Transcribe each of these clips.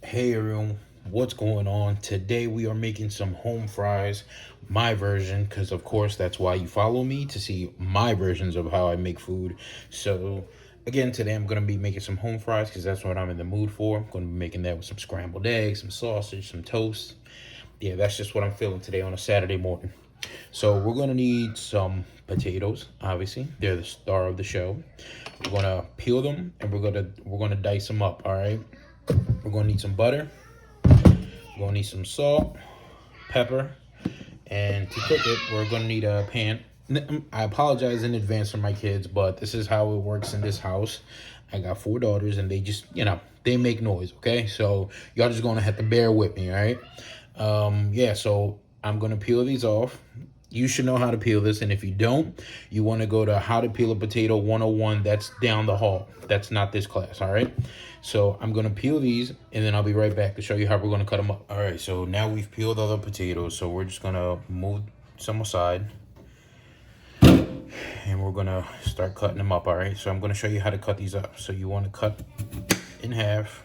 Hey everyone, what's going on? Today we are making some home fries, my version, because of course that's why you follow me, to see my versions of how I make food. So again, today I'm going to be making some home fries because that's what I'm in the mood for. I'm going to be making that with some scrambled eggs, some sausage, some toast. Yeah, that's just what I'm feeling today on a Saturday morning. So we're going to need some potatoes, obviously. They're the star of the show. We're going to peel them and we're going to dice them up, all right? We're going to need some butter. We're going to need some salt, pepper, and to cook it, we're going to need a pan. I apologize in advance for my kids, but this is how it works in this house. I got 4 daughters, and they just, they make noise, okay? So y'all just going to have to bear with me, all right? Yeah, so I'm going to peel these off. You should know how to peel this, and if you don't, you want to go to How to Peel a Potato 101. That's down the hall. That's not this class, all right? So I'm going to peel these, and then I'll be right back to show you how we're going to cut them up. All right, so now we've peeled all the potatoes, so we're just going to move some aside, and we're going to start cutting them up, all right? So I'm going to show you how to cut these up. So you want to cut in half,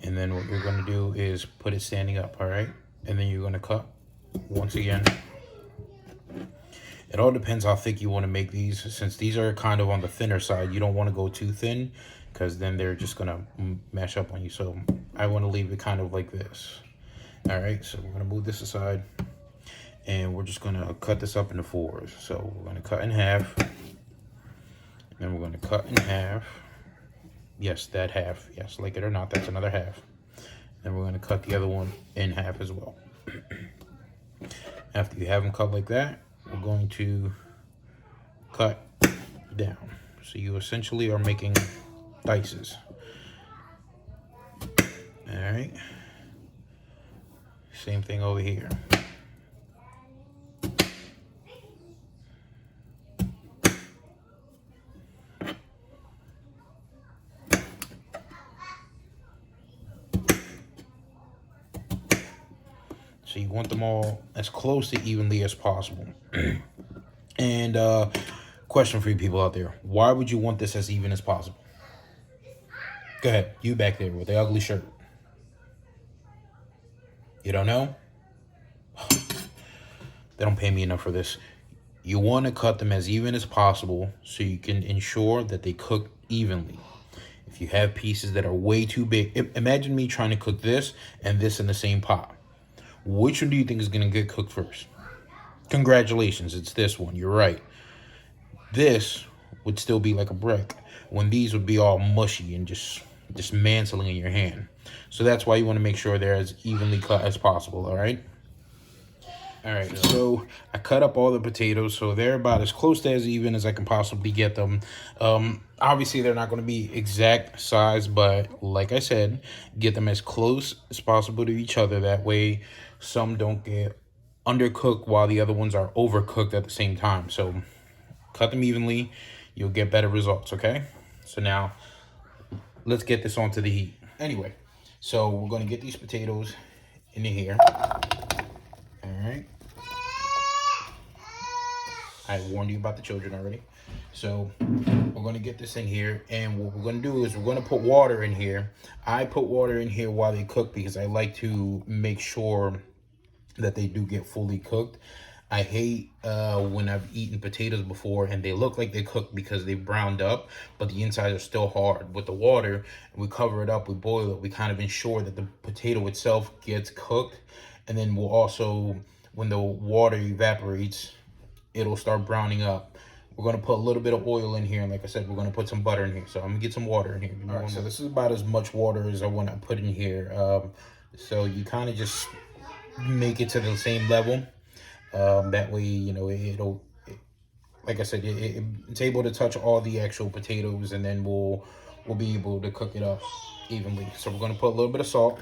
and then what you're going to do is put it standing up, all right? And then you're going to cut once again. It all depends how thick you want to make these. Since these are kind of on the thinner side, you don't want to go too thin because then they're just going to mash up on you. So I want to leave it kind of like this. All right, so we're going to move this aside and we're just going to cut this up into fours. So we're going to cut in half, and then we're going to cut in half. Yes, that half. Yes, like it or not, that's another half. Then we're going to cut the other one in half as well. After you have them cut like that, we're going to cut down. So you essentially are making dices. All right. Same thing over here. So you want them all as close to evenly as possible. And question for you people out there. Why would you want this as even as possible? Go ahead. You back there with the ugly shirt. You don't know? They don't pay me enough for this. You want to cut them as even as possible so you can ensure that they cook evenly. If you have pieces that are way too big, imagine me trying to cook this and this in the same pot. Which one do you think is going to get cooked first? Congratulations, it's this one. You're right. This would still be like a brick when these would be all mushy and just mantling in your hand. So that's why you want to make sure they're as evenly cut as possible, all right? All right, so I cut up all the potatoes, so they're about as close to as even as I can possibly get them. Obviously, they're not going to be exact size, but like I said, get them as close as possible to each other. That way, some don't get undercooked while the other ones are overcooked at the same time. So cut them evenly, you'll get better results, okay? So now, let's get this onto the heat. Anyway, so we're going to get these potatoes into here. All right. I warned you about the children already. So we're going to get this in here. And what we're going to do is we're going to put water in here. I put water in here while they cook because I like to make sure that they do get fully cooked. I hate when I've eaten potatoes before and they look like they cooked because they browned up, but the insides are still hard. With the water, we cover it up, we boil it, we kind of ensure that the potato itself gets cooked. And then we'll also, when the water evaporates, it'll start browning up. We're going to put a little bit of oil in here, and like I said, we're going to put some butter in here. So I'm going to get some water in here. All right, so this is about as much water as I want to put in here. So you kind of just make it to the same level. That way, like I said, it's able to touch all the actual potatoes, and then we'll be able to cook it up evenly. So we're going to put a little bit of salt.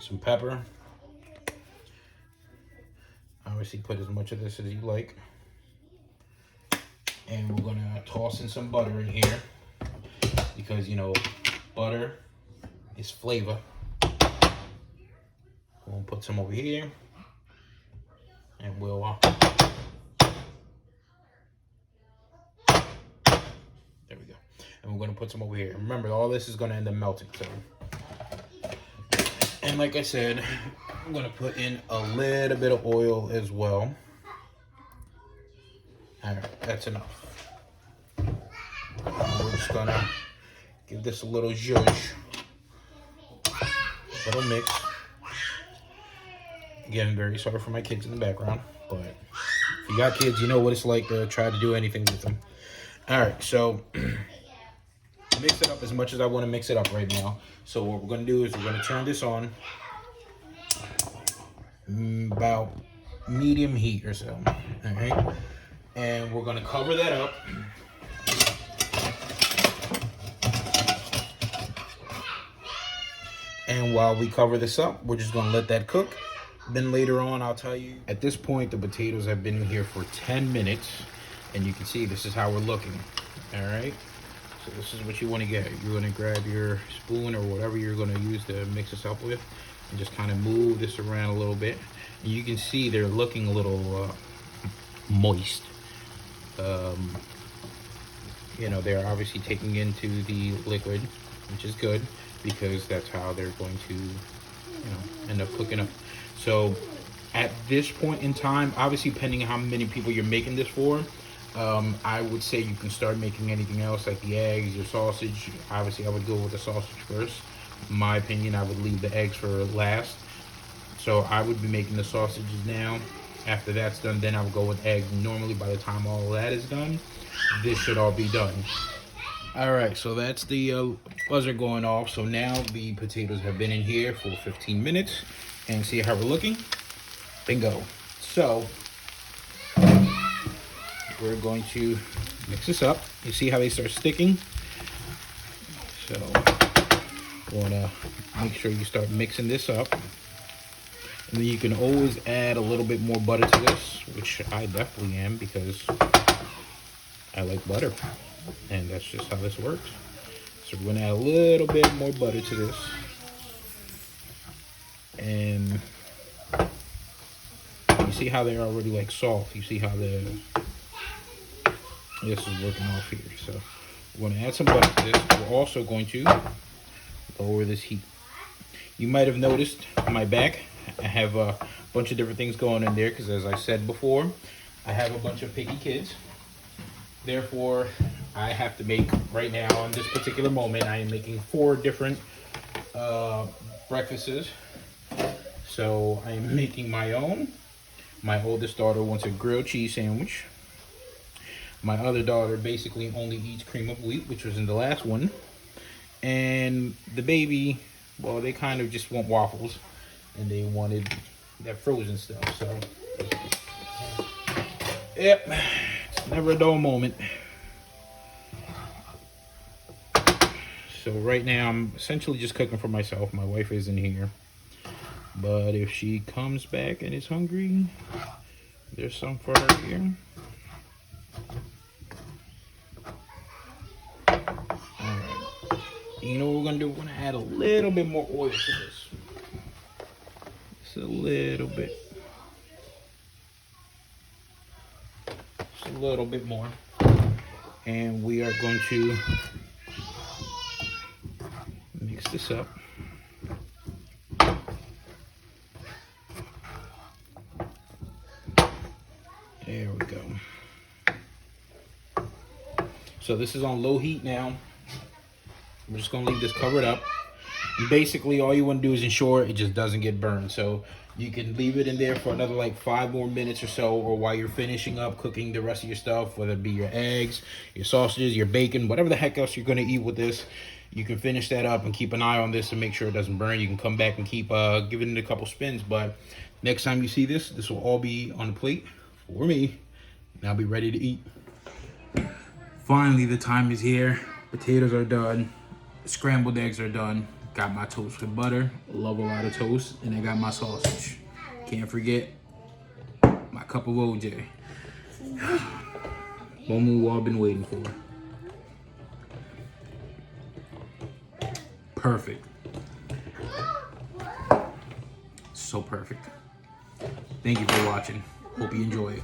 Some pepper. Obviously put as much of this as you like. And we're gonna toss in some butter in here because butter is flavor. We'll put some over here and we'll and we're gonna put some over here. Remember, all this is gonna end up melting. So, and like I said, I'm gonna put in a little bit of oil as well. All right, that's enough. We're just gonna give this a little zhuzh, a little mix. Again, very sorry for my kids in the background, but if you got kids, you know what it's like to try to do anything with them. All right, so mix it up as much as I want to mix it up right now. So what we're going to do is we're going to turn this on about medium heat or so. All right, and we're going to cover that up. And while we cover this up, we're just going to let that cook. Then later on, I'll tell you. At this point, the potatoes have been in here for 10 minutes. And you can see this is how we're looking. All right. So this is what you want to get. You're going to grab your spoon or whatever you're going to use to mix this up with. And just kind of move this around a little bit. And you can see they're looking a little moist. You know, they're obviously taking into the liquid, which is good, because that's how they're going to, you know, end up cooking up. So at this point in time, obviously depending on how many people you're making this for, I would say you can start making anything else like the eggs, your sausage. Obviously I would go with the sausage first. In my opinion, I would leave the eggs for last. So I would be making the sausages now. After that's done, then I would go with eggs. Normally by the time all of that is done, this should all be done. All right, so that's the buzzer going off. So now the potatoes have been in here for 15 minutes. And see how we're looking? Bingo. So we're going to mix this up. You see how they start sticking? So you want to make sure you start mixing this up. And then you can always add a little bit more butter to this, which I definitely am because I like butter. And that's just how this works. So we're going to add a little bit more butter to this. And you see how they're already like soft. You see how this is working off here. So we're going to add some butter to this. We're also going to lower this heat. You might have noticed on my back, I have a bunch of different things going in there because, as I said before, I have a bunch of picky kids. Therefore, I have to make, right now, in this particular moment, I am making 4 different breakfasts. So I am making my own. My oldest daughter wants a grilled cheese sandwich. My other daughter basically only eats cream of wheat, which was in the last one. And the baby, well, they kind of just want waffles. And they wanted that frozen stuff. So, yep, it's never a dull moment. So right now I'm essentially just cooking for myself. My wife isn't here. But if she comes back and is hungry, there's some for her here. Alright. You know what we're going to do? We're going to add a little bit more oil to this. Just a little bit. Just a little bit more. And we are going to mix this up. There we go. So this is on low heat now. We're just gonna leave this covered up. And basically all you wanna do is ensure it just doesn't get burned. So you can leave it in there for another like 5 more minutes or so, or while you're finishing up cooking the rest of your stuff, whether it be your eggs, your sausages, your bacon, whatever the heck else you're gonna eat with this, you can finish that up and keep an eye on this and make sure it doesn't burn. You can come back and keep giving it a couple spins, but next time you see this, this will all be on the plate for me, and I'll be ready to eat. Finally, the time is here. Potatoes are done. Scrambled eggs are done. Got my toast with butter. Love a lot of toast. And I got my sausage. Can't forget my cup of OJ. Moment we've all been waiting for. Perfect. So perfect. Thank you for watching. Hope you enjoy it.